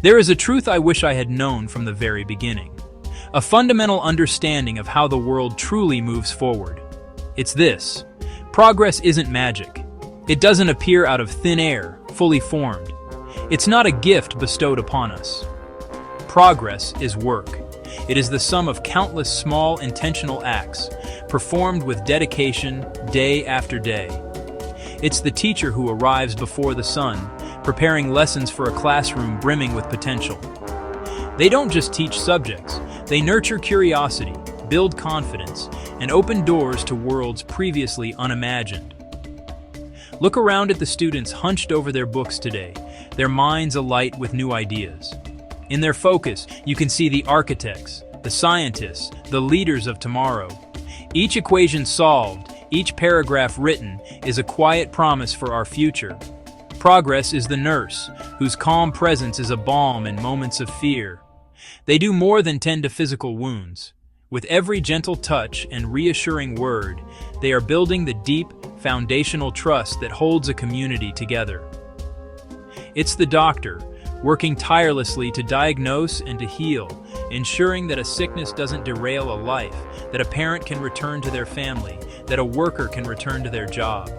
There is a truth I wish I had known from the very beginning. A fundamental understanding of how the world truly moves forward. It's this: progress isn't magic. It doesn't appear out of thin air, fully formed. It's not a gift bestowed upon us. Progress is work. It is the sum of countless small intentional acts, performed with dedication day after day. It's the teacher who arrives before the sun, preparing lessons for a classroom brimming with potential. They don't just teach subjects, they nurture curiosity, build confidence, and open doors to worlds previously unimagined. Look around at the students hunched over their books today, their minds alight with new ideas. In their focus, you can see the architects, the scientists, the leaders of tomorrow. Each equation solved, each paragraph written, is a quiet promise for our future. Progress is the nurse, whose calm presence is a balm in moments of fear. They do more than tend to physical wounds. With every gentle touch and reassuring word, they are building the deep, foundational trust that holds a community together. It's the doctor, working tirelessly to diagnose and to heal, ensuring that a sickness doesn't derail a life, that a parent can return to their family, that a worker can return to their job.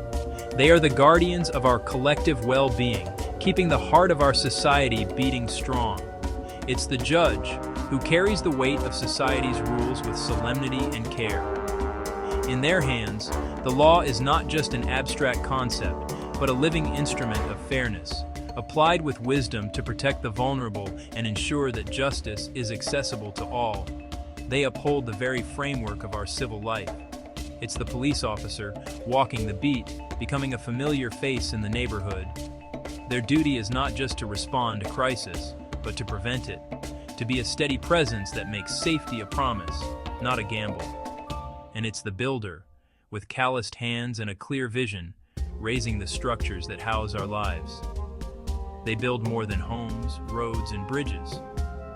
They are the guardians of our collective well-being, keeping the heart of our society beating strong. It's the judge, who carries the weight of society's rules with solemnity and care. In their hands, the law is not just an abstract concept, but a living instrument of fairness, applied with wisdom to protect the vulnerable and ensure that justice is accessible to all. They uphold the very framework of our civil life. It's the police officer, walking the beat, becoming a familiar face in the neighborhood. Their duty is not just to respond to crisis, but to prevent it, to be a steady presence that makes safety a promise, not a gamble. And it's the builder, with calloused hands and a clear vision, raising the structures that house our lives. They build more than homes, roads, and bridges.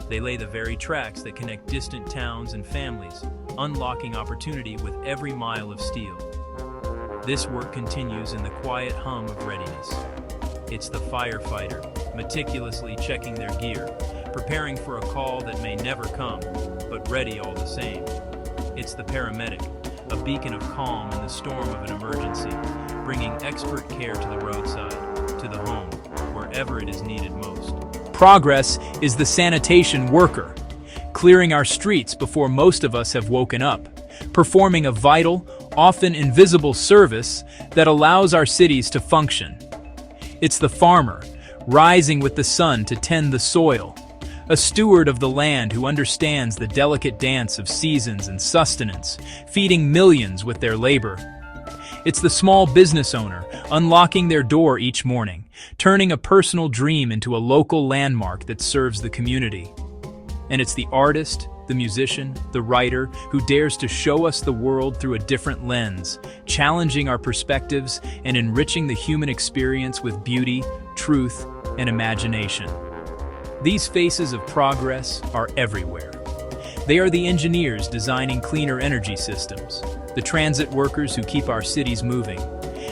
They lay the very tracks that connect distant towns and families, unlocking opportunity with every mile of steel. This work continues in the quiet hum of readiness. It's the firefighter, meticulously checking their gear, preparing for a call that may never come, but ready all the same. It's the paramedic, a beacon of calm in the storm of an emergency, bringing expert care to the roadside, to the home, wherever it is needed most. Progress is the sanitation worker, clearing our streets before most of us have woken up, performing a vital, often invisible service that allows our cities to function. It's the farmer, rising with the sun to tend the soil, a steward of the land who understands the delicate dance of seasons and sustenance, feeding millions with their labor. It's the small business owner, unlocking their door each morning, turning a personal dream into a local landmark that serves the community. And it's the artist, the musician, the writer, who dares to show us the world through a different lens, challenging our perspectives and enriching the human experience with beauty, truth, and imagination. These faces of progress are everywhere. They are the engineers designing cleaner energy systems, the transit workers who keep our cities moving,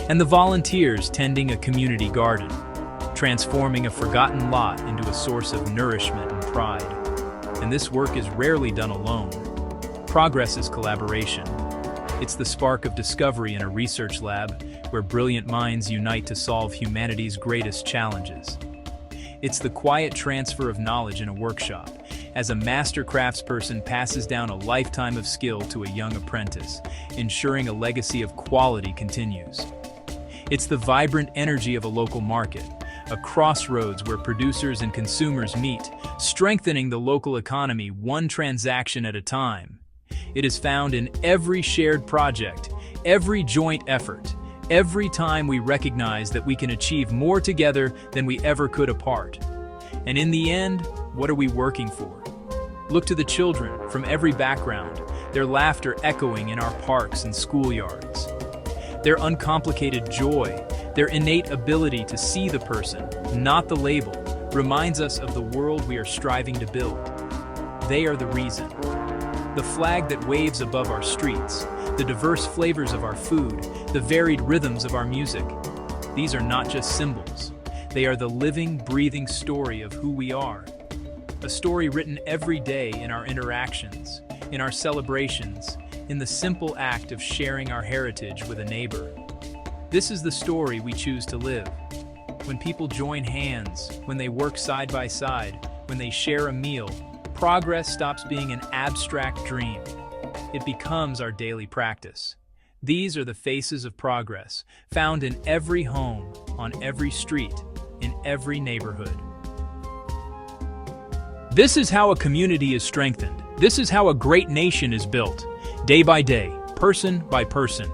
and the volunteers tending a community garden, transforming a forgotten lot into a source of nourishment and pride. And this work is rarely done alone. Progress is collaboration. It's the spark of discovery in a research lab where brilliant minds unite to solve humanity's greatest challenges. It's the quiet transfer of knowledge in a workshop, as a master craftsperson passes down a lifetime of skill to a young apprentice, ensuring a legacy of quality continues. It's the vibrant energy of a local market, a crossroads where producers and consumers meet, strengthening the local economy one transaction at a time. It is found in every shared project, every joint effort, every time we recognize that we can achieve more together than we ever could apart. And in the end, what are we working for? Look to the children from every background, their laughter echoing in our parks and schoolyards. Their uncomplicated joy, their innate ability to see the person, not the label, reminds us of the world we are striving to build. They are the reason. The flag that waves above our streets, the diverse flavors of our food, the varied rhythms of our music. These are not just symbols. They are the living, breathing story of who we are, a story written every day in our interactions, in our celebrations, in the simple act of sharing our heritage with a neighbor. This is the story we choose to live. When people join hands, when they work side by side, when they share a meal, progress stops being an abstract dream. It becomes our daily practice. These are the faces of progress, found in every home, on every street, in every neighborhood. This is how a community is strengthened. This is how a great nation is built, day by day, person by person.